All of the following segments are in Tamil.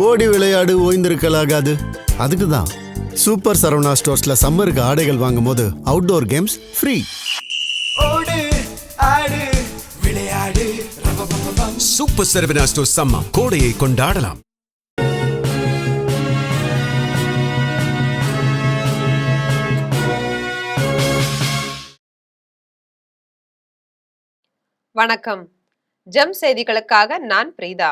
ஓடி விளையாடு ஓய்ந்திருக்கலாகாது. அதுக்கு தான் சூப்பர் சரவணா ஸ்டோர்ஸ்ல சம்மருக்கு ஆடைகள் வாங்கும் போது outdoor games free. Super Saravana stores summer கோடையை கொண்டாடலாம். வணக்கம். ஜெம் செய்திகளுக்காக நான் பிரீதா.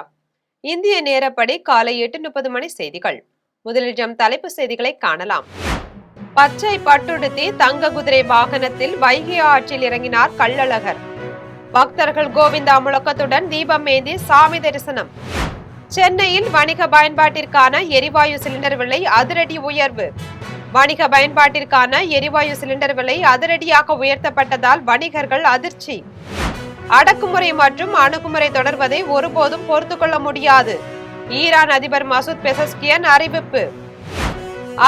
இந்திய நேரப்படி காலை 8:30 மணி செய்திகள். முதலில் ஜெம் தலைப்பு செய்திகளை காணலாம். பச்சை பட்டுடுத்தி தங்க குதிரை வாகனத்தில் வைகை ஆற்றில் இறங்கினார் கள்ளழகர். பக்தர்கள் கோவிந்தா முழக்கத்துடன் தீபம் ஏந்தி சாமி தரிசனம். சென்னையில் வணிக பயன்பாட்டிற்கான எரிவாயு சிலிண்டர் விலை அதிரடி உயர்வு. வணிக பயன்பாட்டிற்கான எரிவாயு சிலிண்டர் விலை அதிரடியாக உயர்த்தப்பட்டதால் வணிகர்கள் அதிர்ச்சி. அடக்குமுறை மற்றும் அணுகுமுறை தொடர்வதை ஒருபோதும் பொறுத்துக்கொள்ள முடியாது. ஈரான் அதிபர் மசூத் பெசஸ்கியன் அறிவிப்பு.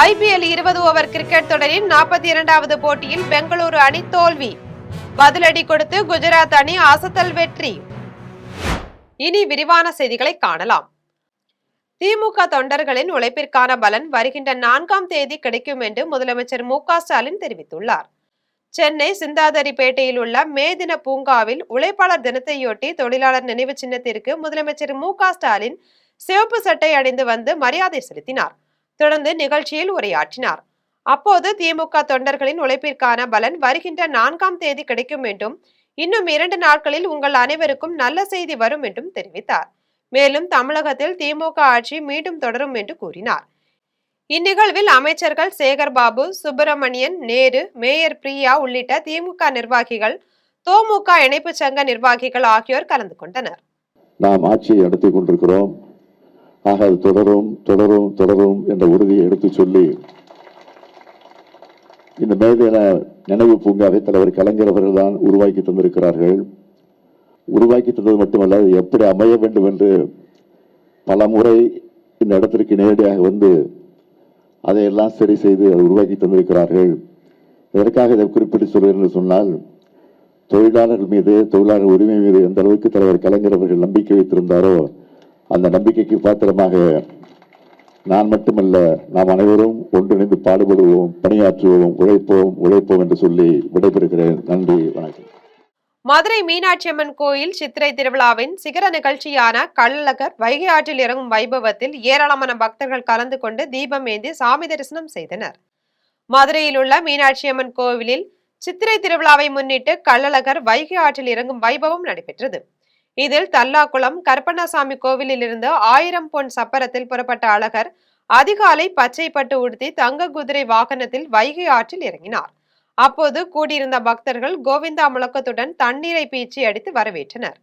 IPL 20 ஓவர் கிரிக்கெட் தொடரின் 42வது போட்டியில் பெங்களூரு அணி தோல்வி. பதிலடி கொடுத்து குஜராத் அணி அசத்தல் வெற்றி. இனி விரிவான செய்திகளை காணலாம். திமுக தொண்டர்களின் உழைப்பிற்கான பலன் வருகின்ற 4ஆம் தேதி கிடைக்கும் என்று முதலமைச்சர் மு.க. ஸ்டாலின் தெரிவித்துள்ளார். சென்னை சிந்தாதிரிப்பேட்டையில் உள்ள மே தின பூங்காவில் உழைப்பாளர் தினத்தையொட்டி தொழிலாளர் நினைவு சின்னத்திற்கு முதலமைச்சர் மு.க. ஸ்டாலின் சிவப்பு சட்டை அணிந்து வந்து மரியாதை செலுத்தினார். தொடர்ந்து நிகழ்ச்சியில் உரையாற்றினார். அப்போது திமுக தொண்டர்களின் உழைப்பிற்கான பலன் வருகின்ற 4ஆம் தேதி கிடைக்கும் என்றும் இன்னும் 2 நாட்களில் உங்கள் அனைவருக்கும் நல்ல செய்தி வரும் என்றும் தெரிவித்தார். மேலும் தமிழகத்தில் திமுக ஆட்சி மீண்டும் தொடரும் என்று கூறினார். இந்நிகழ்வில் அமைச்சர்கள் சேகர் பாபு, சுப்பிரமணியன், நேரு, மேயர் பிரியா உள்ளிட்ட திமுக நிர்வாகிகள், தோமுக இணைப்பு சங்க நிர்வாகிகள் ஆகியோர் கலந்து கொண்டனர். நாம் ஆட்சியை நடத்தி கொண்டிருக்கிறோம். ஆக அது தொடரும் தொடரும் தொடரும் என்ற உறுதியை எடுத்து சொல்லி இந்த மேதின நினைவு பூங்காவை தலைவர் கலைஞர் அவர்கள் தான் உருவாக்கி தந்திருக்கிறார்கள். உருவாக்கி தந்தது மட்டுமல்ல, அது எப்படி அமைய வேண்டும் என்று பல முறை இந்த இடத்திற்கு நேரடியாக வந்து அதையெல்லாம் சரி செய்து அதை உருவாக்கி தந்திருக்கிறார்கள். எதற்காக இதை குறிப்பிட்டு சொல்கிறேன் என்று சொன்னால், தொழிலாளர்கள் மீது, தொழிலாளர் உரிமை மீது எந்த அளவுக்கு தலைவர் கலைஞர் அவர்கள் நம்பிக்கை வைத்திருந்தாரோ அந்த நம்பிக்கைக்கு பாத்திரமாக நான் மட்டுமல்ல, நாம் அனைவரும் ஒன்றிணைந்து பாடுபடுவோம், பணியாற்றுவோம், உழைப்போம் என்று சொல்லி விடைபெறுகிறேன். நன்றி, வணக்கம். மதுரை மீனாட்சி அம்மன் கோயில் சித்திரை திருவிழாவின் சிகர நிகழ்ச்சியான கள்ளழகர் வைகை ஆற்றில் இறங்கும் வைபவத்தில் ஏராளமான பக்தர்கள் கலந்து கொண்டு தீபம் ஏந்தி சாமி தரிசனம் செய்தனர். மதுரையில் உள்ள மீனாட்சி அம்மன் கோவிலில் சித்திரை திருவிழாவை முன்னிட்டு கள்ளழகர் வைகை ஆற்றில் இறங்கும் வைபவம் நடைபெற்றது. இதில் தல்லாக்குளம் கருப்பண்ணசாமி கோவிலில் இருந்து 1000 பொன் சப்பரத்தில் புறப்பட்ட அழகர் அதிகாலை பச்சை பட்டு உடுத்தி தங்க குதிரை வாகனத்தில் வைகை ஆற்றில் இறங்கினார். அப்போது கூடியிருந்த பக்தர்கள் கோவிந்தா முழக்கத்துடன் தண்ணீரை பீச்சி அடித்து வரவேற்றனர்.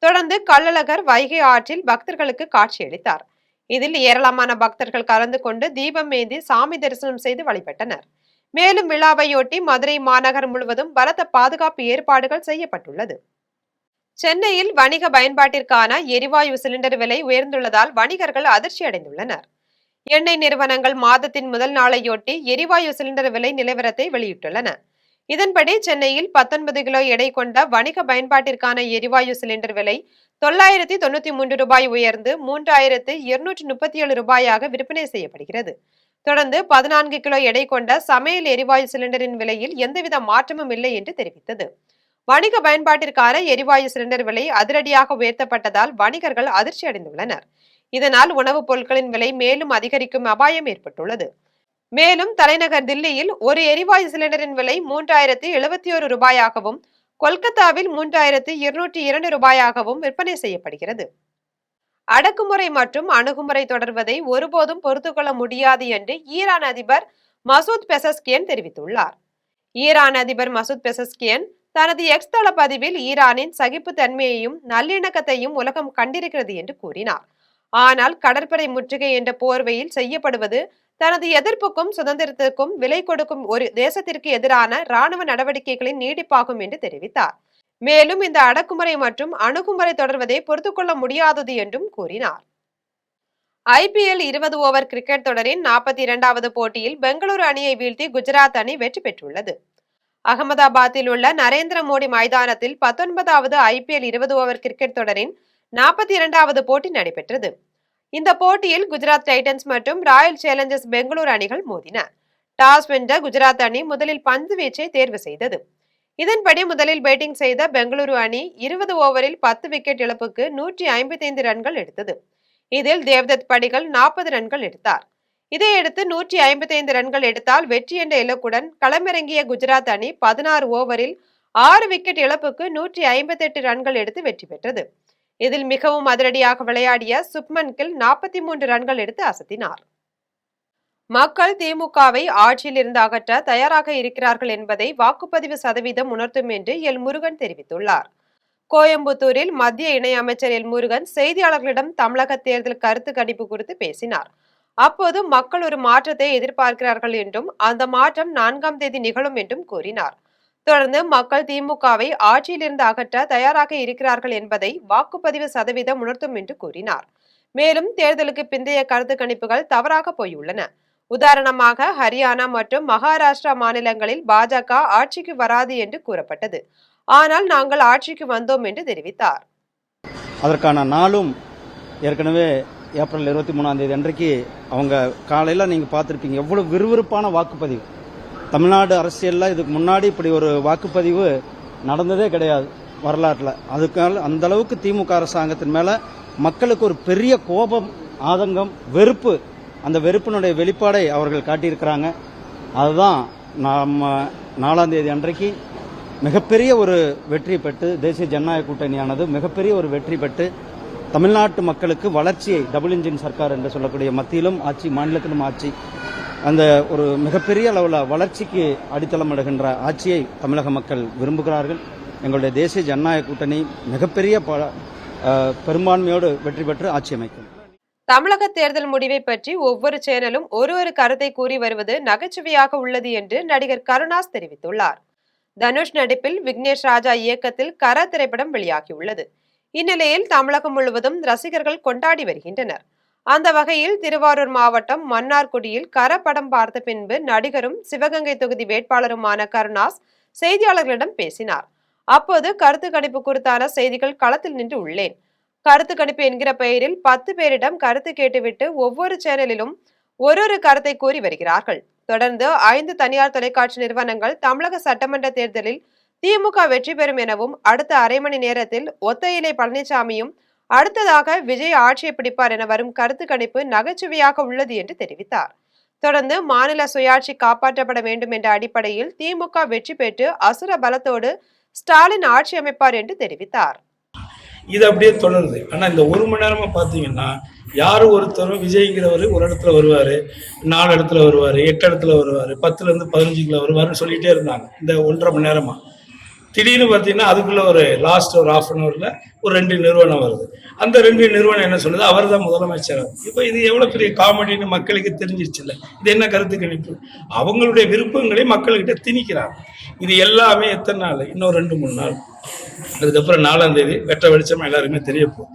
தொடர்ந்து கள்ளழகர் வைகை ஆற்றில் பக்தர்களுக்கு காட்சியளித்தார். இதில் ஏராளமான பக்தர்கள் கலந்து கொண்டு தீபம் ஏந்தி சாமி தரிசனம் செய்து வழிபட்டனர். மேலும் விழாவையொட்டி மதுரை மாநகர் முழுவதும் பலத்த பாதுகாப்பு ஏற்பாடுகள் செய்யப்பட்டுள்ளது. சென்னையில் வணிக பயன்பாட்டிற்கான எரிவாயு சிலிண்டர் விலை உயர்ந்துள்ளதால் வணிகர்கள் அதிர்ச்சி அடைந்துள்ளனர். எண்ணெய் நிறுவனங்கள் மாதத்தின் முதல் நாளையொட்டி எரிவாயு சிலிண்டர் விலை நிலவரத்தை வெளியிட்டுள்ளன. இதன்படி சென்னையில் 19 கிலோ எடை கொண்ட வணிக பயன்பாட்டிற்கான எரிவாயு சிலிண்டர் விலை 993 ரூபாய் உயர்ந்து 3237 ரூபாயாக விற்பனை செய்யப்படுகிறது. தொடர்ந்து 14 கிலோ எடை கொண்ட சமையல் எரிவாயு சிலிண்டரின் விலையில் எந்தவித மாற்றமும் இல்லை என்று தெரிவித்தது. வணிக பயன்பாட்டிற்கான எரிவாயு சிலிண்டர் விலை அதிரடியாக உயர்த்தப்பட்டதால் வணிகர்கள் அதிர்ச்சி அடைந்துள்ளனர். இதனால் உணவுப் பொருட்களின் விலை மேலும் அதிகரிக்கும் அபாயம் ஏற்பட்டுள்ளது. மேலும் தலைநகர் தில்லியில் ஒரு எரிவாயு சிலிண்டரின் விலை 3071 ரூபாயாகவும், கொல்கத்தாவில் 3202 ரூபாயாகவும் விற்பனை செய்யப்படுகிறது. அடக்குமுறை மற்றும் அணுகுமுறை தொடர்வதை ஒருபோதும் பொறுத்துக்கொள்ள முடியாது என்று ஈரான் அதிபர் மசூத் பெசஸ்கியன் தெரிவித்துள்ளார். ஈரான் அதிபர் மசூத் பெசஸ்கியன் தனது எக்ஸ் தள பதிவில் ஈரானின் சகிப்புத்தன்மையையும் நல்லிணக்கத்தையும் உலகம் கண்டிருக்கிறது என்று கூறினார். ஆனால் கடற்படை முற்றுகை என்ற போர்வையில் செய்யப்படுவது தனது எதிர்ப்புக்கும் சுதந்திரத்திற்கும் விலை கொடுக்கும் ஒரு தேசத்திற்கு எதிரான இராணுவ நடவடிக்கைகளின் நீடிப்பாகும் என்று தெரிவித்தார். மேலும் இந்த அடக்குமுறை மற்றும் அணுகுமுறை தொடர்வதை பொறுத்துக்கொள்ள முடியாதது என்றும் கூறினார். IPL 20 ஓவர் கிரிக்கெட் தொடரின் 42வது போட்டியில் பெங்களூரு அணியை வீழ்த்தி குஜராத் அணி வெற்றி பெற்றுள்ளது. அகமதாபாத்தில் உள்ள நரேந்திர மோடி மைதானத்தில் 19வது IPL 20 ஓவர் கிரிக்கெட் தொடரின் 42வது போட்டி நடைபெற்றது. இந்த போட்டியில் குஜராத் டைட்டன்ஸ் மற்றும் ராயல் சேலஞ்சர்ஸ் பெங்களூரு அணிகள் மோதின. டாஸ் வென்ற குஜராத் அணி முதலில் பந்து வீச்சை தேர்வு செய்தது. இதன்படி முதலில் பேட்டிங் செய்த பெங்களூரு அணி 20 ஓவரில் 10 விக்கெட் இழப்புக்கு 155 ரன்கள் எடுத்தது. இதில் தேவ்தத் படிகல் 40 ரன்கள் எடுத்தார். இதையடுத்து 155 ரன்கள் எடுத்தால் வெற்றி என்ற இலக்குடன் களமிறங்கிய குஜராத் அணி 16 ஓவரில் 6 விக்கெட் இழப்புக்கு 158 ரன்கள் எடுத்து வெற்றி பெற்றது. இதில் மிகவும் அதிரடியாக விளையாடிய சுப்மன் கில் 43 ரன்கள் எடுத்து அசத்தினார். மக்கள் திமுகவை ஆட்சியில் இருந்து அகற்ற தயாராக இருக்கிறார்கள் என்பதை வாக்குப்பதிவு சதவீதம் உணர்த்தும் என்று எல் முருகன் தெரிவித்துள்ளார். கோயம்புத்தூரில் மத்திய இணையமைச்சர் எல் முருகன் செய்தியாளர்களிடம் தமிழக தேர்தல் கருத்து கணிப்பு குறித்து பேசினார். அப்போது மக்கள் ஒரு மாற்றத்தை எதிர்பார்க்கிறார்கள் என்றும் அந்த மாற்றம் 4ஆம் தேதி நிகழும் என்றும் கூறினார். தொடர்ந்து மக்கள் திமுகவை ஆட்சியிலிருந்து அகற்ற தயாராக இருக்கிறார்கள் என்பதை வாக்குப்பதிவு சதவீதம் உணர்த்தும் என்று கூறினார். மேலும் தேர்தலுக்கு பிந்தைய கருத்து கணிப்புகள் தவறாக போயுள்ளன. உதாரணமாக ஹரியானா மற்றும் மகாராஷ்டிரா மாநிலங்களில் பாஜக ஆட்சிக்கு வராது என்று கூறப்பட்டது. ஆனால் நாங்கள் ஆட்சிக்கு வந்தோம் என்று தெரிவித்தார். அதற்கான நாளும் ஏற்கனவே ஏப்ரல் 23ஆம் தேதி அன்றைக்கு அவங்க காலையில் நீங்கள் பார்த்துருப்பீங்க எவ்வளவு விறுவிறுப்பான வாக்குப்பதிவு. தமிழ்நாடு அரசியலில் இதுக்கு முன்னாடி இப்படி ஒரு வாக்குப்பதிவு நடந்ததே கிடையாது வரலாற்றில். அதுக்காக அந்த அளவுக்கு திமுக அரசாங்கத்தின் மேலே மக்களுக்கு ஒரு பெரிய கோபம், ஆதங்கம், வெறுப்பு, அந்த வெறுப்பினுடைய வெளிப்பாடை அவர்கள் காட்டியிருக்கிறாங்க. அதுதான் நம்ம 4ஆம் தேதி அன்றைக்கு மிகப்பெரிய ஒரு வெற்றி பெற்று தேசிய ஜனநாயக கூட்டணியானது மிகப்பெரிய ஒரு வெற்றி பெற்று தமிழ்நாட்டு மக்களுக்கு வளர்ச்சியை, டபுள் இன்ஜின் சர்க்கார் என்று சொல்லக்கூடிய மத்தியிலும் ஆட்சி, மாநிலத்திலும் ஆட்சி, அந்த ஒரு மிகப்பெரிய அளவில் வளர்ச்சிக்கு அடித்தளமிடுகின்ற ஆட்சியை தமிழக மக்கள் விரும்புகிறார்கள். எங்களுடைய தேசிய ஜனநாயக கூட்டணி மிகப்பெரிய பெரும்பான்மையோடு வெற்றி பெற்று ஆட்சி அமைக்கும். தமிழக தேர்தல் முடிவை பற்றி ஒவ்வொரு சேனலும் ஒரு கருத்தை கூறி வருவது நகைச்சுவையாக உள்ளது என்று நடிகர் கருணாஸ் தெரிவித்துள்ளார். தனுஷ் நடிப்பில் விக்னேஷ் ராஜா இயக்கத்தில் கர திரைப்படம் வெளியாகியுள்ளது. இந்நிலையில் தமிழகம் முழுவதும் ரசிகர்கள் கொண்டாடி வருகின்றனர். அந்த வகையில் திருவாரூர் மாவட்டம் மன்னார்குடியில் கர படம் பார்த்த பின்பு நடிகரும் சிவகங்கை தொகுதி வேட்பாளருமான கருணாஸ் செய்தியாளர்களிடம் பேசினார். அப்போது கருத்து கணிப்பு குறித்தான செய்திகள் களத்தில் நின்று உள்ளேன். கருத்து கணிப்பு என்கிற பெயரில் 10 பேரிடம் கருத்து கேட்டுவிட்டு ஒவ்வொரு சேனலிலும் ஒரு கருத்தை கூறி வருகிறார்கள். தொடர்ந்து 5 தனியார் தொலைக்காட்சி நிறுவனங்கள் தமிழக சட்டமன்ற தேர்தலில் திமுக வெற்றி பெறும் எனவும் அடுத்த அரை மணி நேரத்தில் ஒத்தையிலை பழனிசாமியும் அடுத்ததாக விஜய் ஆட்சியை பிடிப்பார் என வரும் கருத்து கணிப்பு நகைச்சுவையாக உள்ளது என்று தெரிவித்தார். தொடர்ந்து மாநில சுயாட்சி காப்பாற்றப்பட வேண்டும் என்ற அடிப்படையில் திமுக வெற்றி பெற்று அசுர பலத்தோடு ஸ்டாலின் ஆட்சி அமைப்பார் என்று தெரிவித்தார். இது அப்படியே தொடருது. ஆனா இந்த 1 மணி நேரமா பாத்தீங்கன்னா யாரும் ஒருத்தரும் விஜய்ங்கிறவர் ஒரு இடத்துல வருவாரு, 4 இடத்துல வருவாரு, 8 இடத்துல வருவாரு, 10ல இருந்து 15 வருவாருன்னு சொல்லிட்டே இருந்தாங்க இந்த 1.5 மணி நேரமா. திடீர்னு பார்த்தீங்கன்னா அதுக்குள்ள ஒரு லாஸ்ட் ஒரு ½ அன் ஹவர்ல ஒரு 2 நிறுவனம் வருது. அந்த 2 நிறுவனம் என்ன சொல்லுது, அவர் தான் முதலமைச்சர். இப்போ இது எவ்வளவு பெரிய காமெடின்னு மக்களுக்கு தெரிஞ்சிருச்சு இல்லை. இது என்ன கருத்து கணிப்பு? அவங்களுடைய விருப்பங்களை மக்கள்கிட்ட திணிக்கிறாங்க. இது எல்லாமே எத்தனை நாள்? இன்னும் 2-3 நாள். அதுக்கப்புறம் 4ஆம் தேதி வெட்ட வெளிச்சமா எல்லாருமே தெரிய போகும்.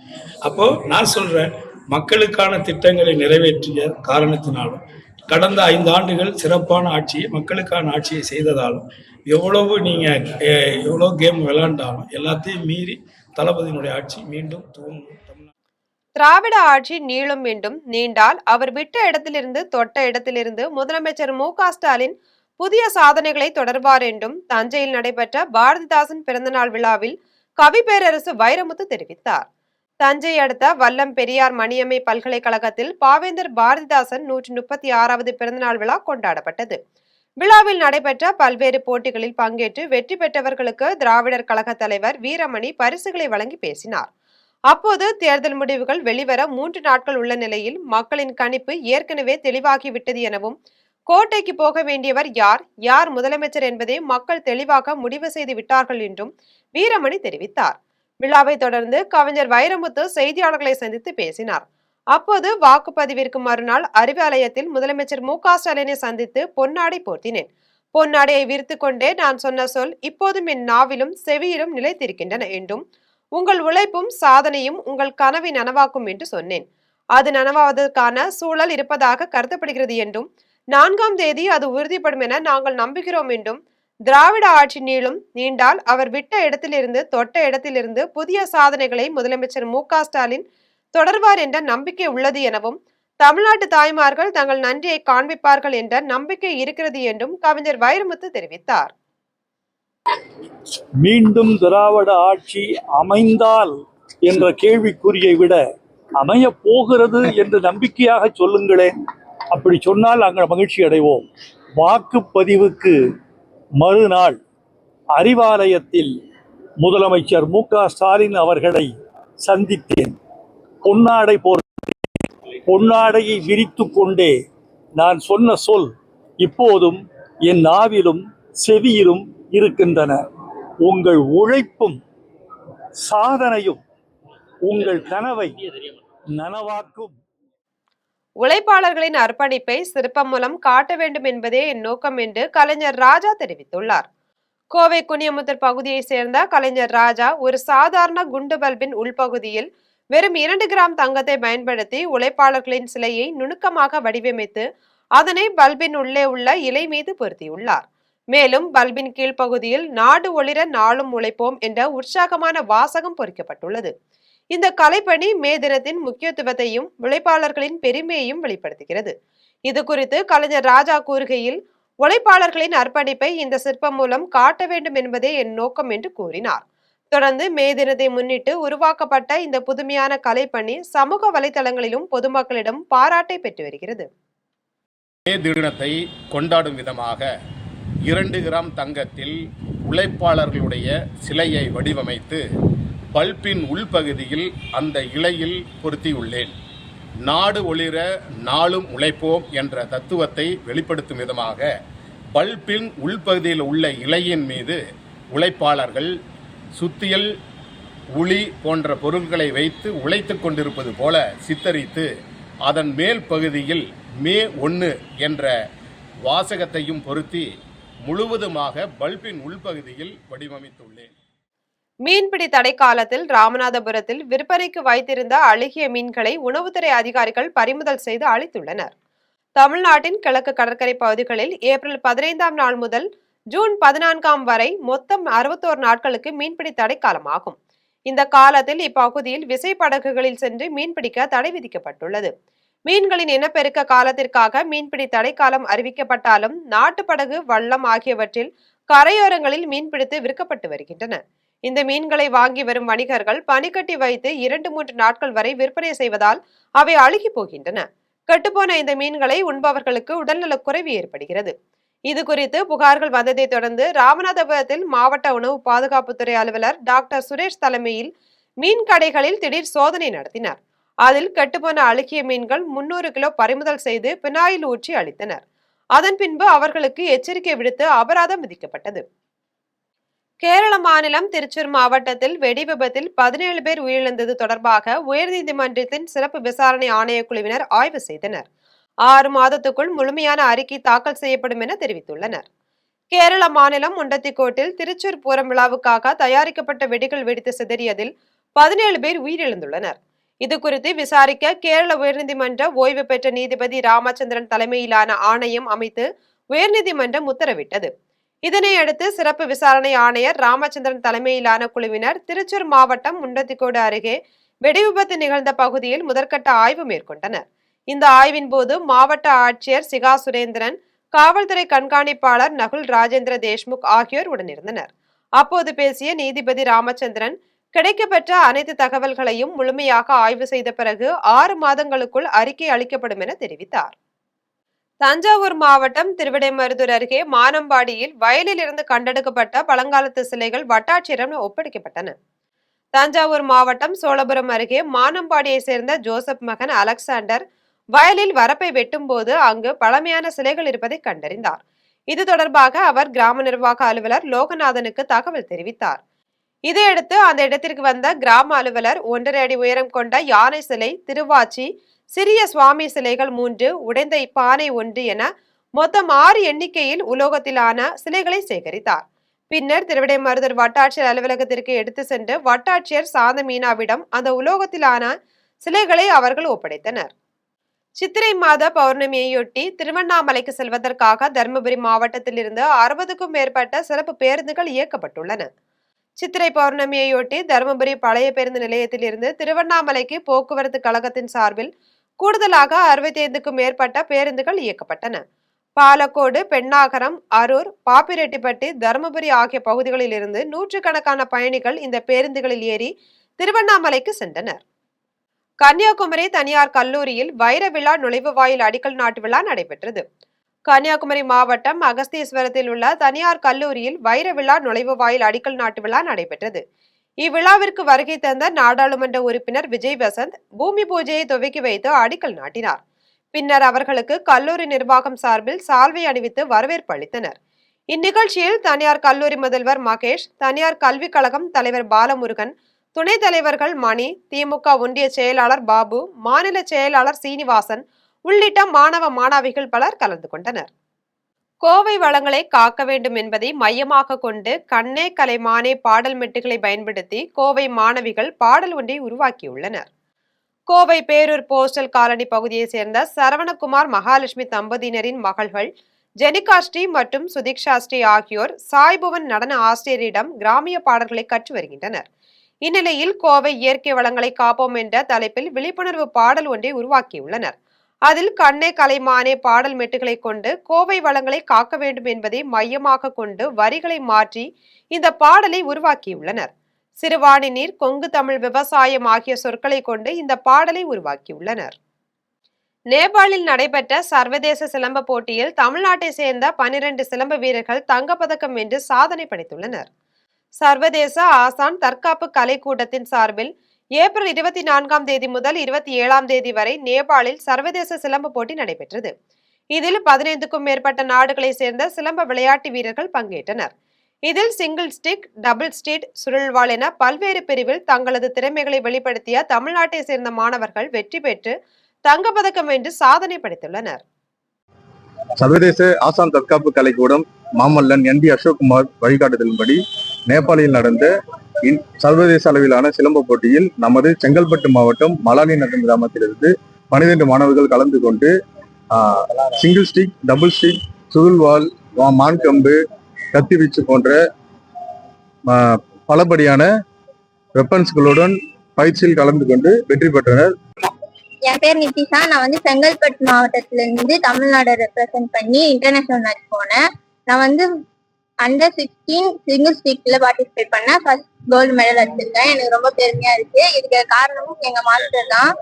அப்போ நான் சொல்றேன், மக்களுக்கான திட்டங்களை நிறைவேற்றிய காரணத்தினாலும் கடந்த 5 ஆண்டுகள் சிறப்பான ஆட்சியை, மக்களுக்கான ஆட்சியை செய்ததாலும் எவ்வளோ கேம் விளையாண்டாலும் எல்லாத்தையும் மீறி தளபதியினுடைய ஆட்சி மீண்டும் தூங்கும். திராவிட ஆட்சி நீளும் என்றும் நீண்டால் அவர் விட்ட இடத்திலிருந்து தொட்ட இடத்திலிருந்து முதலமைச்சர் மு.க. ஸ்டாலின் புதிய சாதனைகளை தொடர்வார் என்றும் தஞ்சையில் நடைபெற்ற பாரதிதாசன் பிறந்தநாள் விழாவில் கவி பேரரசு வைரமுத்து தெரிவித்தார். தஞ்சை அடுத்த வல்லம் பெரியார் மணியம்மை பல்கலைக்கழகத்தில் பாவேந்தர் பாரதிதாசன் 136வது பிறந்தநாள் விழா கொண்டாடப்பட்டது. விழாவில் நடைபெற்ற பல்வேறு போட்டிகளில் பங்கேற்று வெற்றி பெற்றவர்களுக்கு திராவிடர் கழக தலைவர் வீரமணி பரிசுகளை வழங்கி பேசினார். அப்போது தேர்தல் முடிவுகள் வெளிவர 3 நாட்கள் உள்ள நிலையில் மக்களின் கணிப்பு ஏற்கனவே தெளிவாகிவிட்டது எனவும் கோட்டைக்கு போக வேண்டியவர் யார் முதலமைச்சர் என்பதை மக்கள் தெளிவாக முடிவு செய்து விட்டார்கள் என்றும் வீரமணி தெரிவித்தார். விழாவை தொடர்ந்து கவிஞர் வைரமுத்து செய்தியாளர்களை சந்தித்து பேசினார். அப்போது வாக்குப்பதிவிற்கு மறுநாள் அறிவாலயத்தில் முதலமைச்சர் மு.க. ஸ்டாலினை சந்தித்து பொன்னாடை போர்த்தினேன். பொன்னாடையை விரித்து கொண்டே நான் சொன்ன சொல் இப்போதும் என் நாவிலும் செவியிலும் நிலைத்திருக்கின்றன என்றும் உங்கள் உழைப்பும் சாதனையும் உங்கள் கனவை நனவாக்கும் என்று சொன்னேன். அது நனவாவதற்கான சூழல் இருப்பதாக கருதப்படுகிறது என்றும் 4ஆம் தேதி அது உறுதிப்படும் என நாங்கள் நம்புகிறோம் என்றும் திராவிட ஆட்சி நீண்டால் அவர் விட்ட இடத்திலிருந்து தொட்ட இடத்திலிருந்து புதிய சாதனைகளை முதலமைச்சர் மு.க. ஸ்டாலின் தொடர்வார் என்ற நம்பிக்கை உள்ளது எனவும், தமிழ்நாட்டு தாய்மார்கள் தங்கள் நன்றியை காண்பிப்பார்கள் என்ற நம்பிக்கை இருக்கிறது என்றும் கவிஞர் வைரமுத்து தெரிவித்தார். மீண்டும் திராவிட ஆட்சி அமைந்தால் என்ற கேள்விக்குறியை விட அமைய போகிறது என்று நம்பிக்கையாக சொல்லுங்களேன். அப்படி சொன்னால் நாங்கள் மகிழ்ச்சி அடைவோம். வாக்குப்பதிவுக்கு மறுநாள் அறிவாலயத்தில் முதலமைச்சர் மு.க.ஸ்டாலின் அவர்களை சந்தித்தேன். பொன்னாடையை விரித்து கொண்டே நான் சொன்ன சொல் இப்போதும் என் நாவிலும் செவியிலும் இருக்கின்றன. உங்கள் உழைப்பும் சாதனையும் உங்கள் கனவை நனவாக்கும். உழைப்பாளர்களின் அர்ப்பணிப்பை சிற்பம் மூலம் காட்ட வேண்டும் என்பதே என் நோக்கம் என்று கலைஞர் ராஜா தெரிவித்துள்ளார். கோவை குனியமுத்தூர் பகுதியை சேர்ந்த கலைஞர் ராஜா ஒரு சாதாரண குண்டு பல்பின் உள்பகுதியில் வெறும் 2 கிராம் தங்கத்தை பயன்படுத்தி உழைப்பாளர்களின் சிலையை நுணுக்கமாக வடிவமைத்து அதனை பல்பின் உள்ளே உள்ள இலை மீது பொருத்தியுள்ளார். மேலும் பல்பின் கீழ்ப்பகுதியில் நாடு ஒளிர நாளும் உழைப்போம் என்ற உற்சாகமான வாசகம் பொறிக்கப்பட்டுள்ளது. இந்த கலைப்பணி மே தினத்தின் முக்கியத்துவத்தையும் உழைப்பாளர்களின் பெருமையையும் வெளிப்படுத்துகிறது. இது குறித்து கலைஞர் ராஜா கூறுகையில், உழைப்பாளர்களின் அர்ப்பணிப்பை இந்த சிற்பம் மூலம் காட்ட வேண்டும் என்பதே என் நோக்கம் என்று கூறினார். தொடர்ந்து மே தினத்தை முன்னிட்டு உருவாக்கப்பட்ட இந்த புதுமையான கலைப்பணி சமூக வலைதளங்களிலும் பொதுமக்களிடம் பாராட்டை பெற்று வருகிறது. மே தினத்தை கொண்டாடும் விதமாக 2 கிராம் தங்கத்தில் உழைப்பாளர்களுடைய சிலையை வடிவமைத்து பல்பின் உள்பகுதியில் அந்த இலையில் பொருத்தியுள்ளேன். நாடு ஒளிர நாளும் உழைப்போம் என்ற தத்துவத்தை வெளிப்படுத்தும் விதமாக பல்பின் உள்பகுதியில் உள்ள இலையின் மீது உழைப்பாளர்கள் சுத்தியல், உளி போன்ற பொருட்களை வைத்து உழைத்து கொண்டிருப்பது போல சித்தரித்து அதன் மேல் பகுதியில் மே 1 என்ற வாசகத்தையும் பொருத்தி முழுவதுமாக பல்பின் உள்பகுதியில் வடிவமைத்துள்ளேன். மீன்பிடி தடை காலத்தில் ராமநாதபுரத்தில் விற்பனைக்கு வைத்திருந்த அழுகிய மீன்களை உணவுத்துறை அதிகாரிகள் பறிமுதல் செய்து அளித்துள்ளனர். தமிழ்நாட்டின் கிழக்கு கடற்கரை பகுதிகளில் ஏப்ரல் 15ஆம் நாள் முதல் ஜூன் 14ஆம் வரை மொத்தம் 61 நாட்களுக்கு மீன்பிடி தடை காலமாகும். இந்த காலத்தில் இப்பகுதியில் விசைப்படகுகளில் சென்று மீன்பிடிக்க தடை விதிக்கப்பட்டுள்ளது. மீன்களின் இனப்பெருக்க காலத்திற்காக மீன்பிடி தடை காலம் அறிவிக்கப்பட்டாலும் நாட்டுப்படகு, வள்ளம் ஆகியவற்றில் கரையோரங்களில் மீன்பிடித்து விற்கப்பட்டு வருகின்றன. இந்த மீன்களை வாங்கி வரும் வணிகர்கள் பனிக்கட்டி வைத்து 2-3 நாட்கள் வரை விற்பனை செய்வதால் அவை அழுகி போகின்றன. கெட்டுப்போன இந்த மீன்களை உண்பவர்களுக்கு உடல்நலக் குறைவு ஏற்படுகிறது. இது குறித்து புகார்கள் வந்ததை தொடர்ந்து ராமநாதபுரத்தில் மாவட்ட உணவு பாதுகாப்புத்துறை அலுவலர் டாக்டர் சுரேஷ் தலைமையில் மீன் கடைகளில் திடீர் சோதனை நடத்தினார். அதில் கெட்டுப்போன அழுகிய மீன்கள் 300 கிலோ பறிமுதல் செய்து பினாயில் ஊற்றி அளித்தனர். அதன் பின்பு அவர்களுக்கு எச்சரிக்கை விடுத்து அபராதம் விதிக்கப்பட்டது. கேரள மாநிலம் திருச்சூர் மாவட்டத்தில் வெடி விபத்தில் 17 பேர் உயிரிழந்தது தொடர்பாக உயர்நீதிமன்றத்தின் சிறப்பு விசாரணை ஆணையக்குழுவினர் ஆய்வு செய்தனர். 6 மாதத்துக்குள் முழுமையான அறிக்கை தாக்கல் செய்யப்படும் என தெரிவித்துள்ளனர். கேரள மாநிலம் முண்டத்திக்கோட்டில் திருச்சூர் பூரம் விழாவுக்காக தயாரிக்கப்பட்ட வெடிகள் வெடித்து சிதறியதில் 17 பேர் உயிரிழந்துள்ளனர். இது குறித்து விசாரிக்க கேரள உயர்நீதிமன்ற ஓய்வு பெற்ற நீதிபதி ராமச்சந்திரன் தலைமையிலான ஆணையம் அமைத்து உயர்நீதிமன்றம் உத்தரவிட்டது. இதனையடுத்து சிறப்பு விசாரணை ஆணையர் ராமச்சந்திரன் தலைமையிலான குழுவினர் திருச்சூர் மாவட்டம் முண்டத்திக்கோடு அருகே வெடி விபத்து நிகழ்ந்த பகுதியில் முதற்கட்ட ஆய்வு மேற்கொண்டனர். இந்த ஆய்வின் போது மாவட்ட ஆட்சியர் சிகா சுரேந்திரன், காவல்துறை கண்காணிப்பாளர் நகுல் ராஜேந்திர தேஷ்முக் ஆகியோர் உடனிருந்தனர். அப்போது பேசிய நீதிபதி ராமச்சந்திரன், கிடைக்கப்பெற்ற அனைத்து தகவல்களையும் முழுமையாக ஆய்வு செய்த பிறகு 6 மாதங்களுக்குள் அறிக்கை அளிக்கப்படும் என தெரிவித்தார். தஞ்சாவூர் மாவட்டம் திருவிடைமருதூர் அருகே மானம்பாடியில் வயலில் இருந்து கண்டெடுக்கப்பட்ட பழங்காலத்து சிலைகள் வட்டாட்சியரிடம் ஒப்படைக்கப்பட்டன. தஞ்சாவூர் மாவட்டம் சோழபுரம் அருகே மானம்பாடியை சேர்ந்த ஜோசப் மகன் அலெக்சாண்டர் வயலில் வரப்பை வெட்டும் போது அங்கு பழமையான சிலைகள் இருப்பதை கண்டறிந்தார். இது தொடர்பாக அவர் கிராம நிர்வாக அலுவலர் லோகநாதனுக்கு தகவல் தெரிவித்தார். இதையடுத்து அந்த இடத்திற்கு வந்த கிராம அலுவலர் 1.5 அடி உயரம் கொண்ட யானை சிலை, திருவாச்சி, சிறிய சுவாமி சிலைகள் 3, உடைந்த பானை 1 என மொத்தம் 6 எண்ணிக்கையில் உலோகத்திலான சிலைகளை சேகரித்தார். பின்னர் திருவிடைமருதூர் வட்டாட்சியர் அலுவலகத்திற்கு எடுத்து சென்று வட்டாட்சியர் சாந்த மீனாவிடம் அந்த உலோகத்திலான சிலைகளை அவர்கள் ஒப்படைத்தனர். சித்திரை மாத பௌர்ணமியையொட்டி திருவண்ணாமலைக்கு செல்வதற்காக தருமபுரி மாவட்டத்தில் இருந்து 60க்கும் மேற்பட்ட சிறப்பு பேருந்துகள் இயக்கப்பட்டுள்ளன. சித்திரை பௌர்ணமியையொட்டி தருமபுரி பழைய பேருந்து நிலையத்திலிருந்து திருவண்ணாமலைக்கு போக்குவரத்து கழகத்தின் சார்பில் கூடுதலாக 65க்கும் மேற்பட்ட பேருந்துகள் இயக்கப்பட்டன. பாலக்கோடு, பெண்ணாகரம், அரூர், பாப்பிரெட்டிப்பட்டி, தருமபுரி ஆகிய பகுதிகளில் இருந்து நூற்றுக்கணக்கான பயணிகள் இந்த பேருந்துகளில் ஏறி திருவண்ணாமலைக்கு சென்றனர். கன்னியாகுமரி தனியார் கல்லூரியில் வைர விழா நுழைவு வாயில் அடிக்கல் நாட்டு விழா நடைபெற்றது. கன்னியாகுமரி மாவட்டம் அகஸ்தீஸ்வரத்தில் உள்ள தனியார் கல்லூரியில் வைர விழா நுழைவு வாயில் அடிக்கல் நாட்டு விழா நடைபெற்றது. இவ்விழாவிற்கு வருகை தந்த நாடாளுமன்ற உறுப்பினர் விஜய் வசந்த் பூமி பூஜையை துவக்கி வைத்து அடிக்கல் நாட்டினார். பின்னர் அவர்களுக்கு கல்லூரி நிர்வாகம் சார்பில் சால்வை அணிவித்து வரவேற்பு அளித்தனர். இந்நிகழ்ச்சியில் தனியார் கல்லூரி முதல்வர் மகேஷ், தனியார் கல்விக் கழகம் தலைவர் பாலமுருகன், துணைத் தலைவர்கள் மணி, திமுக ஒன்றிய செயலாளர் பாபு, மாநில செயலாளர் சீனிவாசன் உள்ளிட்ட மாணவ மாணவிகள் பலர் கலந்து கொண்டனர். கோவை வளங்களை காக்க வேண்டும் என்பதை மையமாக கொண்டு கண்ணே கலைமானே பாடல் மெட்டுகளை பயன்படுத்தி கோவை மாணவிகள் பாடல் ஒன்றை உருவாக்கியுள்ளனர். கோவை பேரூர் போஸ்டல் காலனி பகுதியை சேர்ந்த சரவணகுமார் மகாலட்சுமி தம்பதியினரின் மகள்கள் ஜெனிகா ஸ்ரீ மற்றும் சுதீக்ஷா ஸ்ரீ ஆகியோர் சாய்புவன் நடன ஆசிரியரிடம் கிராமிய பாடல்களை கற்று வருகின்றனர். இந்நிலையில் கோவை இயற்கை வளங்களை காப்போம் என்ற தலைப்பில் விழிப்புணர்வு பாடல் ஒன்றை உருவாக்கியுள்ளனர். அதில் கண்ணே கலைமானே பாடல் மெட்டுகளை கொண்டு கோவை வளங்களை காக்க வேண்டும் என்பதை மையமாக கொண்டு வரிகளை மாற்றி இந்த பாடலை உருவாக்கியுள்ளனர். சிறுவாணி நீர், கொங்கு தமிழ், விவசாயம் ஆகிய சொற்களை கொண்டு இந்த பாடலை உருவாக்கியுள்ளனர். நேபாளில் நடைபெற்ற சர்வதேச சிலம்ப போட்டியில் தமிழ்நாட்டை சேர்ந்த 12 சிலம்ப வீரர்கள் தங்கப்பதக்கம் வென்று சாதனை படைத்துள்ளனர். சர்வதேச ஆசான் தற்காப்பு கலைக்கூடத்தின் சார்பில் ஏப்ரல் 24ஆம் தேதி முதல் 27ஆம் தேதி வரை நேபாளில் சர்வதேச சிலம்ப போட்டி நடைபெற்றது. இதில் 15க்கும் மேற்பட்ட நாடுகளை சேர்ந்த சிலம்ப விளையாட்டு வீரர்கள் பங்கேற்றனர். இதில் சிங்கிள் ஸ்டிக், டபுள் ஸ்டிக், சுருள்வாள் என பல்வேறு பிரிவில் தங்களது திறமைகளை வெளிப்படுத்திய தமிழ்நாட்டை சேர்ந்த மாணவர்கள் வெற்றி பெற்று தங்கப்பதக்கம் வென்று சாதனை படைத்துள்ளனர். சர்வதேச ஆசான் தற்காப்பு கலைக்கூடம் மாமல்லன் ND அசோக்குமார் வழிகாட்டுதலின்படி நேபாளில் நடந்த சர்வதேச அளவிலான சிலம்ப போட்டியில் நமது செங்கல்பட்டு மாவட்டம் மலாலி நகர் கிராமத்திலிருந்து 12 மாணவர்கள் கலந்து கொண்டு சிங்கிள் ஸ்டிக், டபுள் ஸ்டிக், சுருள்வாள், மான்கம்பு, கத்திவீச்சு போன்ற பலபடியான வெப்பன்ஸ்களுடன் பயிற்சியில் கலந்து கொண்டு வெற்றி பெற்றனர். என் பேர் நிதிஷா. நான் வந்து செங்கல்பட்டு மாவட்டத்துல இருந்து தமிழ்நாடு ரெப்ரசென்ட் பண்ணி இன்டர்நேஷனல் மேட்ச் போனேன். நான் வந்து Under 16 சிங்கிள் ஸ்டிக்ல பார்ட்டிசிபேட் பண்ண ஃபர்ஸ்ட் கோல்டு மெடல் அடிச்சிருக்கேன். எனக்கு ரொம்ப பெருமையா இருக்கு. இதுக்கு காரணமும் எங்க மாஸ்டர் தான்.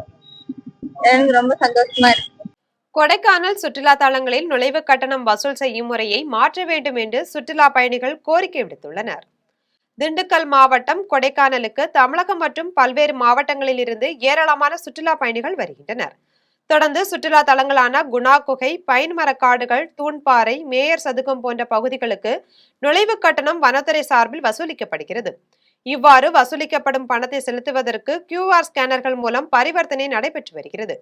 எனக்கு ரொம்ப சந்தோஷமா இருக்கு. கொடைக்கானல் சுற்றுலா தலங்களில் நுழைவு கட்டணம் வசூல் செய்யும் முறையை மாற்ற வேண்டும் என்று சுற்றுலா பயணிகள் கோரிக்கை விடுத்துள்ளனர். திண்டுக்கல் மாவட்டம் கொடைக்கானலுக்கு தமிழகம் மற்றும் பல்வேறு மாவட்டங்களில் இருந்து ஏராளமான சுற்றுலா பயணிகள் வருகின்றனர். தொடர்ந்து சுற்றுலா தலங்களான குணா குகை, பைன் மரக்காடுகள், தூண்பாறை, மேயர் சதுக்கம் போன்ற பகுதிகளுக்கு நுழைவு கட்டணம் வனத்துறை சார்பில் வசூலிக்கப்படுகிறது. இவ்வாறு வசூலிக்கப்படும் பணத்தை செலுத்துவதற்கு QR ஸ்கேனர்கள் மூலம் பரிவர்த்தனை நடைபெற்று வருகிறது.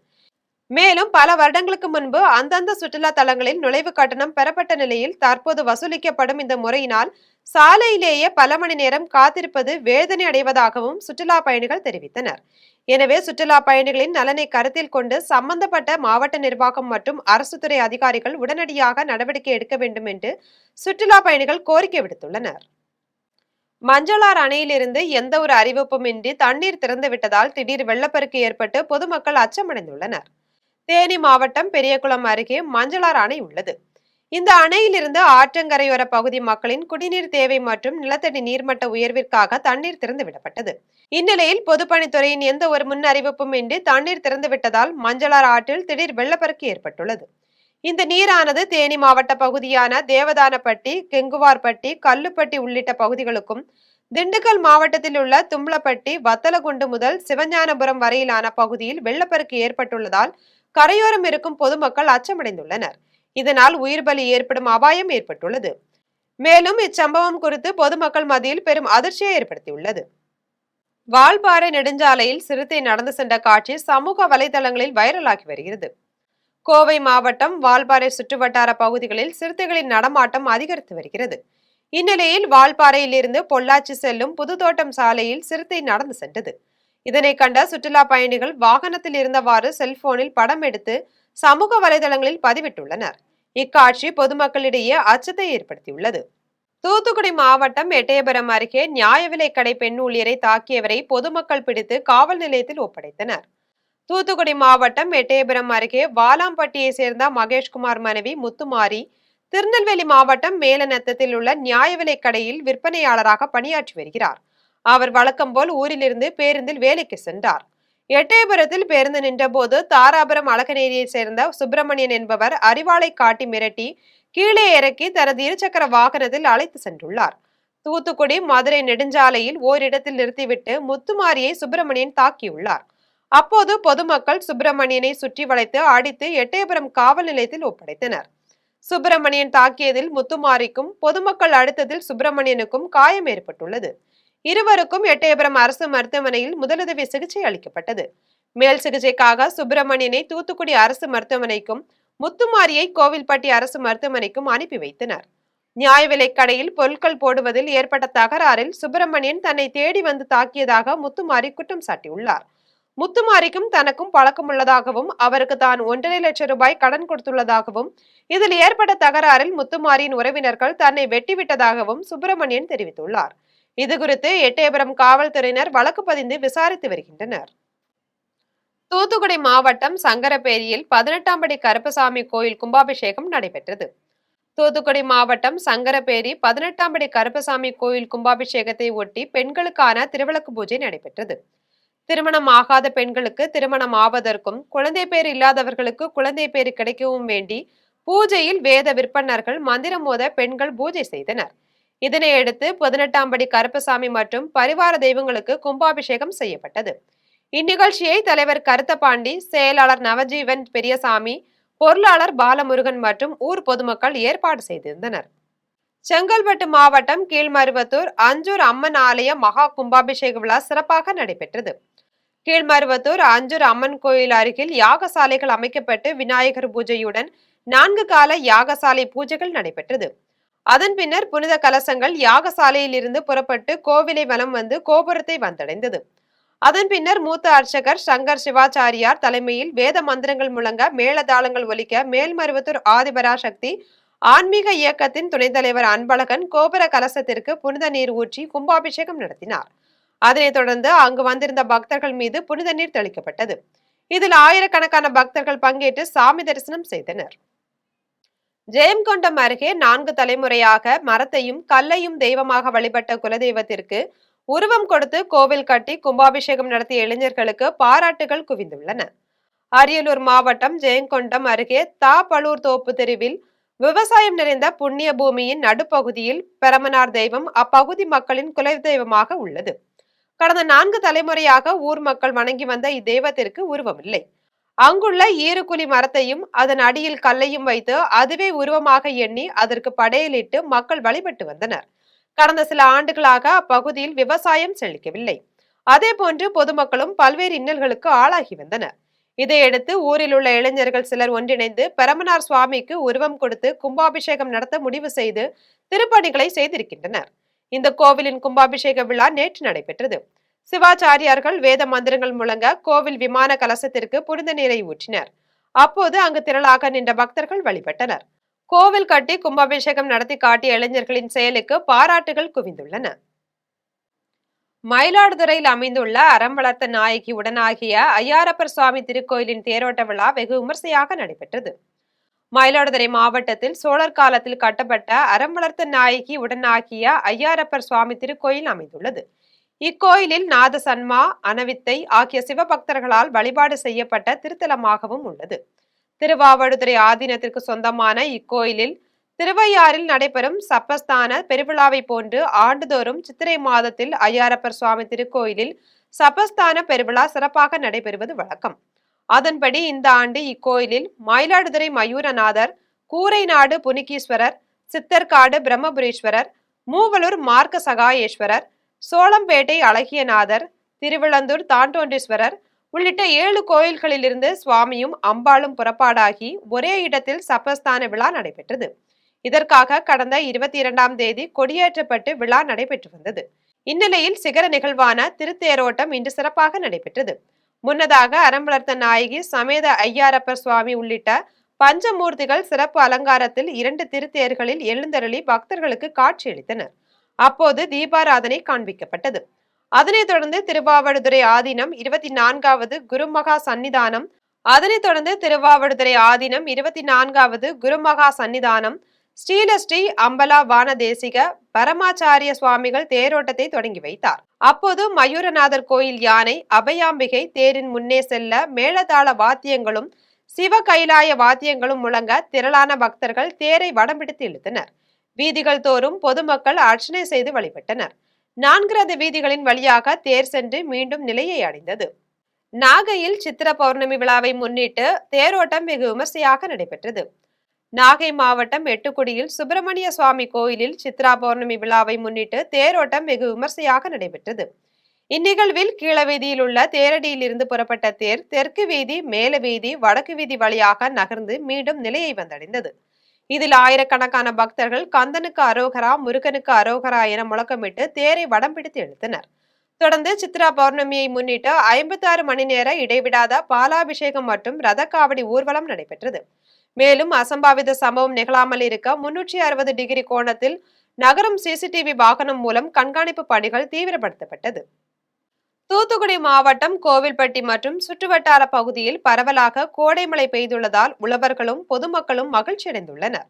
மேலும் பல வருடங்களுக்கு முன்பு அந்தந்த சுற்றுலா தலங்களில் நுழைவு கட்டணம் பெறப்பட்ட நிலையில் தற்போது வசூலிக்கப்படும் இந்த முறையினால் சாலையிலேயே பல மணி நேரம் காத்திருப்பது வேதனை அடைவதாகவும் சுற்றுலா பயணிகள் தெரிவித்தனர். எனவே சுற்றுலா பயணிகளின் நலனை கருத்தில் கொண்டு சம்பந்தப்பட்ட மாவட்ட நிர்வாகம் மற்றும் அரசு துறை அதிகாரிகள் உடனடியாக நடவடிக்கை எடுக்க வேண்டும் என்று சுற்றுலா பயணிகள் கோரிக்கை விடுத்துள்ளனர். மஞ்சளார் அணையிலிருந்து எந்த ஒரு அறிவிப்பும் இன்றி தண்ணீர் திறந்துவிட்டதால் திடீர் வெள்ளப்பெருக்கு ஏற்பட்டு பொதுமக்கள் அச்சமடைந்துள்ளனர். தேனி மாவட்டம் பெரியகுளம் அருகே மஞ்சளார் அணை உள்ளது. இந்த அணையிலிருந்து ஆற்றங்கரையோர பகுதி மக்களின் குடிநீர் தேவை மற்றும் நிலத்தடி நீர்மட்ட உயர்விற்காக தண்ணீர் திறந்து விடப்பட்டது. இந்நிலையில் பொதுப்பணித்துறையின் எந்த ஒரு முன் அறிவிப்பும் இன்றி தண்ணீர் திறந்துவிட்டதால் மஞ்சளார் ஆற்றில் திடீர் வெள்ளப்பெருக்கு ஏற்பட்டுள்ளது. இந்த நீரானது தேனி மாவட்ட பகுதியான தேவதானப்பட்டி, கெங்குவார்பட்டி, கல்லுப்பட்டி உள்ளிட்ட பகுதிகளுக்கும், திண்டுக்கல் மாவட்டத்தில் உள்ள தும்பலப்பட்டி, வத்தலகுண்டு முதல் சிவஞானபுரம் வரையிலான பகுதியில் வெள்ளப்பெருக்கு ஏற்பட்டுள்ளதால் கரையோரம் இருக்கும் பொதுமக்கள் அச்சமடைந்துள்ளனர். இதனால் உயிர் பலி ஏற்படும் அபாயம் ஏற்பட்டுள்ளது. மேலும் இச்சம்பவம் குறித்து பொதுமக்கள் மத்தியில் பெரும் அதிர்ச்சியை ஏற்படுத்தியுள்ளது. வால்பாறை நெடுஞ்சாலையில் சிறுத்தை நடந்து சென்ற காட்சி சமூக வலைதளங்களில் வைரலாகி வருகிறது. கோவை மாவட்டம் வால்பாறை சுற்றுவட்டார பகுதிகளில் சிறுத்தைகளின் நடமாட்டம் அதிகரித்து வருகிறது. இந்நிலையில் வால்பாறையில் இருந்து பொள்ளாச்சி செல்லும் புதுத்தோட்டம் சாலையில் சிறுத்தை நடந்து சென்றது. இதனை கண்ட சுற்றுலா பயணிகள் வாகனத்தில் இருந்தவாறு செல்போனில் படம் எடுத்து சமூக வலைதளங்களில் பதிவிட்டுள்ளனர். இக்காட்சி பொதுமக்களிடையே அச்சத்தை ஏற்படுத்தியுள்ளது. தூத்துக்குடி மாவட்டம் எட்டயபுரம் அருகே நியாய விலைக் கடை பெண் ஊழியரை தாக்கியவரை பொதுமக்கள் பிடித்து காவல் நிலையத்தில் ஒப்படைத்தனர். தூத்துக்குடி மாவட்டம் எட்டயபுரம் அருகே வாலாம்பட்டியை சேர்ந்த மகேஷ்குமார் மனைவி முத்துமாரி திருநெல்வேலி மாவட்டம் மேலநத்தத்தில் உள்ள நியாய விலைக் கடையில் விற்பனையாளராக பணியாற்றி வருகிறார். அவர் வழக்கம் போல் ஊரிலிருந்து பேருந்தில் வேலைக்கு சென்றார். எட்டயபுரத்தில் பேருந்து நின்றபோது தாராபுரம் அழகநேரியை சேர்ந்த சுப்பிரமணியன் என்பவர் அறிவாளை காட்டி மிரட்டி கீழே இறக்கி தனது இருசக்கர வாகனத்தில் அழைத்து சென்றுள்ளார். தூத்துக்குடி மதுரை நெடுஞ்சாலையில் ஓரிடத்தில் நிறுத்திவிட்டு முத்துமாரியை சுப்பிரமணியன் தாக்கியுள்ளார். அப்போது பொதுமக்கள் சுப்பிரமணியனை சுற்றி வளைத்து அடித்து எட்டயபுரம் காவல் நிலையத்தில் ஒப்படைத்தனர். சுப்பிரமணியன் தாக்கியதில் முத்துமாரிக்கும் பொதுமக்கள் அடித்ததில் சுப்பிரமணியனுக்கும் காயம் ஏற்பட்டுள்ளது. இருவருக்கும் எட்டயபுரம் அரசு மருத்துவமனையில் முதலுதவி சிகிச்சை அளிக்கப்பட்டது. மேல் சிகிச்சைக்காக சுப்பிரமணியனை தூத்துக்குடி அரசு மருத்துவமனைக்கும் முத்துமாரியை கோவில்பட்டி அரசு மருத்துவமனைக்கும் அனுப்பி வைத்தனர். நியாய விலைக் கடையில் பொருட்கள் போடுவதில் ஏற்பட்ட தகராறில் சுப்பிரமணியன் தன்னை தேடி வந்து தாக்கியதாக முத்துமாரி குற்றம் சாட்டியுள்ளார். முத்துமாரிக்கும் தனக்கும் பழக்கம் உள்ளதாகவும் அவருக்கு தான் 1.5 லட்சம் ரூபாய் கடன் கொடுத்துள்ளதாகவும் இதில் ஏற்பட்ட தகராறில் முத்துமாரியின் உறவினர்கள் தன்னை வெட்டிவிட்டதாகவும் சுப்பிரமணியன் தெரிவித்துள்ளார். இதுகுறித்து எட்டயபுரம் காவல்துறையினர் வழக்கு பதிந்து விசாரித்து வருகின்றனர். தூத்துக்குடி மாவட்டம் சங்கரபேரியில் 18ஆம் படி கருப்பசாமி கோயில் கும்பாபிஷேகம் நடைபெற்றது. தூத்துக்குடி மாவட்டம் சங்கரபேரி 18ஆம் படி கருப்பசாமி கோயில் கும்பாபிஷேகத்தை ஒட்டி பெண்களுக்கான திருவிளக்கு பூஜை நடைபெற்றது. திருமணம் ஆகாத பெண்களுக்கு திருமணம் ஆவதற்கும் குழந்தை பேர் இல்லாதவர்களுக்கு குழந்தை பேர் கிடைக்கவும் வேண்டி பூஜையில் வேத விற்பனர்கள் மந்திரம் மோத பெண்கள் பூஜை செய்தனர். இதனையடுத்து 18ஆம் படி கருப்பசாமி மற்றும் பரிவார தெய்வங்களுக்கு கும்பாபிஷேகம் செய்யப்பட்டது. இந்நிகழ்ச்சியை தலைவர் கருத்தபாண்டி, செயலாளர் நவஜீவன் பெரியசாமி, பொருளாளர் பாலமுருகன் மற்றும் ஊர் பொதுமக்கள் ஏற்பாடு செய்திருந்தனர். செங்கல்பட்டு மாவட்டம் கீழ்மருவத்தூர் அஞ்சூர் அம்மன் ஆலய மகா கும்பாபிஷேக விழா சிறப்பாக நடைபெற்றது. கீழ்மருவத்தூர் அஞ்சூர் அம்மன் கோயில் அருகில் யாகசாலைகள் அமைக்கப்பட்டு விநாயகர் பூஜையுடன் 4 கால யாகசாலை பூஜைகள் நடைபெற்றது. அதன் பின்னர் புனித கலசங்கள் யாகசாலையில் இருந்து புறப்பட்டு கோவிலை வலம் வந்து கோபுரத்தை வந்தடைந்தது. அதன் பின்னர் மூத்த அர்ச்சகர் சங்கர் சிவாச்சாரியார் தலைமையில் வேத மந்திரங்கள் முழங்க மேளதாளங்கள் ஒலிக்க மேல்மருவத்தூர் ஆதிபராசக்தி ஆன்மீக இயக்கத்தின் துணைத் தலைவர் அன்பழகன் கோபுர கலசத்திற்கு புனித நீர் ஊற்றி கும்பாபிஷேகம் நடத்தினார். அதனைத் தொடர்ந்து அங்கு வந்திருந்த பக்தர்கள் மீது புனித நீர் தெளிக்கப்பட்டது. இதில் ஆயிரக்கணக்கான பக்தர்கள் பங்கேற்று சாமி தரிசனம் செய்தனர். ஜெயங்கொண்டம் அருகே 4 தலைமுறையாக மரத்தையும் கல்லையும் தெய்வமாக வழிபட்ட குலதெய்வத்திற்கு உருவம் கொடுத்து கோவில் கட்டி கும்பாபிஷேகம் நடத்திய இளைஞர்களுக்கு பாராட்டுகள் குவிந்துள்ளன. அரியலூர் மாவட்டம் ஜெயங்கொண்டம் அருகே தாப்பலூர் தோப்பு தெருவில் விவசாயம் நிறைந்த புண்ணிய பூமியின் நடுப்பகுதியில் பெரமனார் தெய்வம் அப்பகுதி மக்களின் குலதெய்வமாக உள்ளது. கடந்த 4 தலைமுறையாக ஊர் மக்கள் வணங்கி வந்த இத்தெய்வத்திற்கு உருவமில்லை. அங்குள்ள ஈருக்குழி மரத்தையும் அதன் அடியில் கல்லையும் வைத்து அதுவே உருவமாக எண்ணி அதற்கு படையலிட்டு மக்கள் வழிபட்டு வந்தனர். கடந்த சில ஆண்டுகளாக அப்பகுதியில் விவசாயம் செழிக்கவில்லை. அதே போன்று பொதுமக்களும் பல்வேறு இன்னல்களுக்கு ஆளாகி வந்தனர். இதையடுத்து ஊரில் உள்ள இளைஞர்கள் சிலர் ஒன்றிணைந்து பெரமனார் சுவாமிக்கு உருவம் கொடுத்து கும்பாபிஷேகம் நடத்த முடிவு செய்து திருப்பணிகளை செய்திருக்கின்றனர். இந்த கோவிலின் கும்பாபிஷேக விழா நேற்று நடைபெற்றது. சிவாச்சாரியார்கள் வேத மந்திரங்கள் முழங்க கோவில் விமான கலசத்திற்கு புனித நீரை ஊற்றினர். அப்போது அங்கு திரளாக நின்ற பக்தர்கள் வழிபட்டனர். கோவில் கட்டி கும்பாபிஷேகம் நடத்தி காட்டிய இளைஞர்களின் செயலுக்கு பாராட்டுகள் குவிந்துள்ளன. மயிலாடுதுறையில் அமைந்துள்ள அறம் வளர்த்த நாயகி உடனாகிய ஐயாரப்பர் சுவாமி திருக்கோயிலின் தேரோட்ட விழா வெகு விமர்சையாக நடைபெற்றது. மயிலாடுதுறை மாவட்டத்தில் சோழர் காலத்தில் கட்டப்பட்ட அறம் வளர்த்த நாயகி உடனாகிய ஐயாரப்பர் சுவாமி திருக்கோயில் அமைந்துள்ளது. இக்கோயிலில் நாதசன்மா, அனவித்தை ஆகிய சிவபக்தர்களால் வழிபாடு செய்யப்பட்ட திருத்தலமாகவும் உள்ளது. திருவாவடுதுறை ஆதீனத்திற்கு சொந்தமான இக்கோயிலில் திருவையாறில் நடைபெறும் சப்பஸ்தான பெருவிழாவை போன்று ஆண்டுதோறும் சித்திரை மாதத்தில் ஐயாரப்பர் சுவாமி திருக்கோயிலில் சப்பஸ்தான பெருவிழா சிறப்பாக நடைபெறுவது வழக்கம். அதன்படி இந்த ஆண்டு இக்கோயிலில் மயிலாடுதுறை மயூரநாதர், கூரைநாடு புனிகீஸ்வரர், சித்தர்காடு பிரம்மபுரீஸ்வரர், மூவலூர் மார்க்க சகாயேஸ்வரர், சோளம்பேட்டை அழகியநாதர், திருவிழந்தூர் தாண்டோண்டீஸ்வரர் உள்ளிட்ட 7 கோயில்களிலிருந்து சுவாமியும் அம்பாளும் புறப்பாடாகி ஒரே இடத்தில் சப்பஸ்தான விழா நடைபெற்றது. இதற்காக கடந்த 22ஆம் தேதி கொடியேற்றப்பட்டு விழா நடைபெற்று வந்தது. இந்நிலையில் சிகர நிகழ்வான திருத்தேரோட்டம் இன்று சிறப்பாக நடைபெற்றது. முன்னதாக அறம் வளர்த்த நாயகி சமேத ஐயாரப்பர் சுவாமி உள்ளிட்ட பஞ்சமூர்த்திகள் சிறப்பு அலங்காரத்தில் 2 திருத்தேர்களில் எழுந்தருளி பக்தர்களுக்கு காட்சியளித்தனர். அப்போது தீபாராதனை காண்பிக்கப்பட்டது. அதனைத் தொடர்ந்து திருவாவடுதுறை ஆதீனம் 24வது குருமகா சன்னிதானம் ஸ்ரீலஸ்ரீ அம்பலா வானதேசிக பரமாச்சாரிய சுவாமிகள் தேரோட்டத்தை தொடங்கி வைத்தார். அப்போது மயூரநாதர் கோயில் யானை அபயாம்பிகை தேரின் முன்னே செல்ல மேளதாள வாத்தியங்களும் சிவ கைலாய வாத்தியங்களும் முழங்க திரளான பக்தர்கள் தேரை வடம் பிடித்து இழுத்தனர். வீதிகள் தோறும் பொதுமக்கள் அர்ச்சனை செய்து வழிபட்டனர். 4 ரத வீதிகளின் வழியாக தேர் சென்று மீண்டும் நிலையை அடைந்தது. நாகையில் சித்திர பௌர்ணமி விழாவை முன்னிட்டு தேரோட்டம் வெகு விமர்சையாக நடைபெற்றது. நாகை மாவட்டம் எட்டுக்குடியில் சுப்பிரமணிய சுவாமி கோயிலில் சித்ரா பௌர்ணமி விழாவை முன்னிட்டு தேரோட்டம் வெகு விமர்சையாக நடைபெற்றது. இந்நிகழ்வில் கீழவீதியில் உள்ள தேரடியில் இருந்து புறப்பட்ட தேர் தெற்கு வீதி, மேல வீதி, வடக்கு வீதி வழியாக நகர்ந்து மீண்டும் நிலையை வந்தடைந்தது. இதில் ஆயிரக்கணக்கான பக்தர்கள் கந்தனுக்கு அரோகரா, முருகனுக்கு அரோகரா என முழக்கமிட்டு தேரை வடம் பிடித்து இழுத்தனர். தொடர்ந்து சித்ரா பௌர்ணமியை முன்னிட்டு 56 மணி நேர இடைவிடாத பாலாபிஷேகம் மற்றும் ரதக்காவடி ஊர்வலம் நடைபெற்றது. மேலும் அசம்பாவித சம்பவம் நிகழாமல் இருக்க 360 டிகிரி கோணத்தில் நகரும் சிசிடிவி வாகனம் மூலம் கண்காணிப்பு பணிகள் தீவிரப்படுத்தப்பட்டது. தூத்துக்குடி மாவட்டம் கோவில்பட்டி மற்றும் சுற்றுவட்டார பகுதியில் பரவலாக கோடைமழை பெய்துள்ளதால் உழவர்களும் பொதுமக்களும் மகிழ்ச்சி அடைந்துள்ளனர்.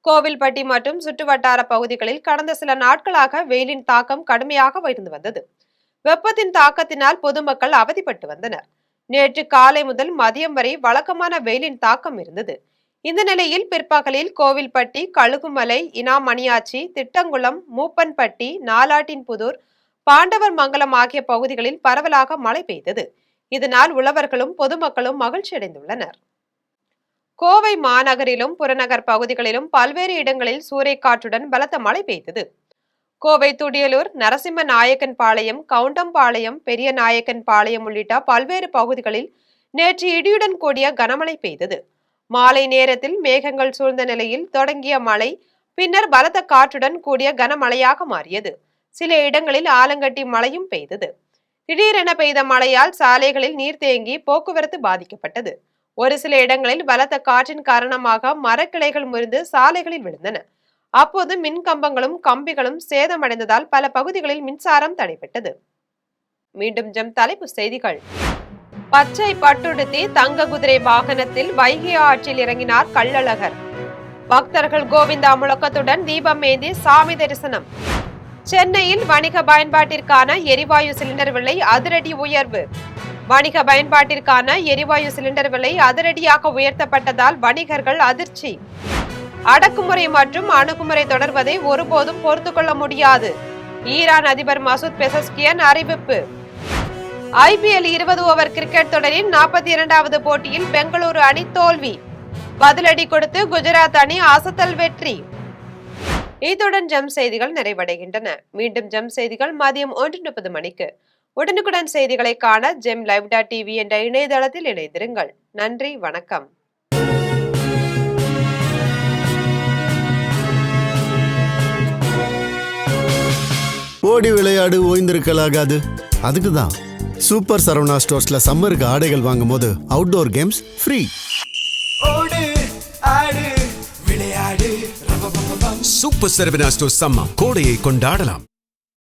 கோவில்பட்டி மற்றும் சுற்றுவட்டார பகுதிகளில் கடந்த சில நாட்களாக வெயிலின் தாக்கம் கடுமையாக இருந்து வந்தது. வெப்பத்தின் தாக்கத்தினால் பொதுமக்கள் அவதிப்பட்டு வந்தனர். நேற்று காலை முதல் மதியம் வரை வழக்கமான வெயிலின் தாக்கம் இருந்தது. இந்த நிலையில் பிற்பகலில் கோவில்பட்டி, கழுகுமலை, இனாமணியாச்சி, திட்டங்குளம், மூப்பன்பட்டி, நாலாட்டின்புதூர், பாண்டவர் மங்கலம் ஆகிய பகுதிகளில் பரவலாக மழை பெய்தது. இதனால் உழவர்களும் பொதுமக்களும் மகிழ்ச்சி அடைந்துள்ளனர். கோவை மாநகரிலும் புறநகர் பகுதிகளிலும் பல்வேறு இடங்களில் சூறைக்காற்றுடன் பலத்த மழை பெய்தது. கோவை துடியலூர், நரசிம்ம நாயக்கன் பாளையம், கவுண்டம்பாளையம், பெரிய நாயக்கன் பாளையம் உள்ளிட்ட பல்வேறு பகுதிகளில் நேற்று இடியுடன் கூடிய கனமழை பெய்தது. மாலை நேரத்தில் மேகங்கள் சூழ்ந்த நிலையில் தொடங்கிய மழை பின்னர் பலத்த காற்றுடன் கூடிய கனமழையாக மாறியது. சில இடங்களில் ஆலங்கட்டி மழையும் பெய்தது. திடீரென பெய்த மழையால் சாலைகளில் நீர் தேங்கி போக்குவரத்து பாதிக்கப்பட்டது. ஒரு சில இடங்களில் பலத்த காற்றின் காரணமாக மரக்கிளைகள் முறிந்து சாலைகளில் விழுந்தன. அப்போது மின் கம்பங்களும் கம்பிகளும் சேதமடைந்ததால் பல பகுதிகளில் மின்சாரம் தடைபட்டது. மீண்டும் தலைப்பு செய்திகள். பச்சை பட்டுடுத்தி தங்க குதிரை வாகனத்தில் வைகை ஆற்றில் இறங்கினார் கள்ளழகர். பக்தர்கள் கோவிந்தா முழக்கத்துடன் தீபம் ஏந்தி சாமி தரிசனம். சென்னையில் வணிக பயன்பாட்டிற்கான எரிவாயு சிலிண்டர் விலை அதிரடி உயர்வு. வணிக பயன்பாட்டிற்கான எரிவாயு சிலிண்டர் விலை அதிரடியாக உயர்த்தப்பட்டதால் வணிகர்கள் அதிர்ச்சி. அடக்குமுறை மற்றும் அணுகுமுறை தொடர்வதை ஒருபோதும் பொறுத்துக்கொள்ள முடியாது. ஈரான் அதிபர் மசூத் பெசஸ்கியன் அறிவிப்பு. IPL 20 ஓவர் கிரிக்கெட் தொடரின் 42வது போட்டியில் பெங்களூரு அணி தோல்வி. பதிலடி கொடுத்து குஜராத் அணி அசத்தல் வெற்றி. இத்துடன் ஜெம் செய்திகள் நிறைவடைகின்றன. மீண்டும் ஜெம் செய்திகள் மதியம் 1:30 மணிக்கு. உடனுக்குடன் செய்திகளை காண GemLive.tv என்ற இணையதளத்தில் இணைந்திருங்கள். நன்றி, வணக்கம். ஓடி விளையாடு, ஓய்ந்திருக்கலாகாது. அதுக்கு தான் சூப்பர் சரவணா ஸ்டோர்ஸ்ல சம்மருக்கு ஆடைகள் வாங்கும் போது outdoor games free. Super Saravana stores summer கோடையை கொண்டாடலாம்.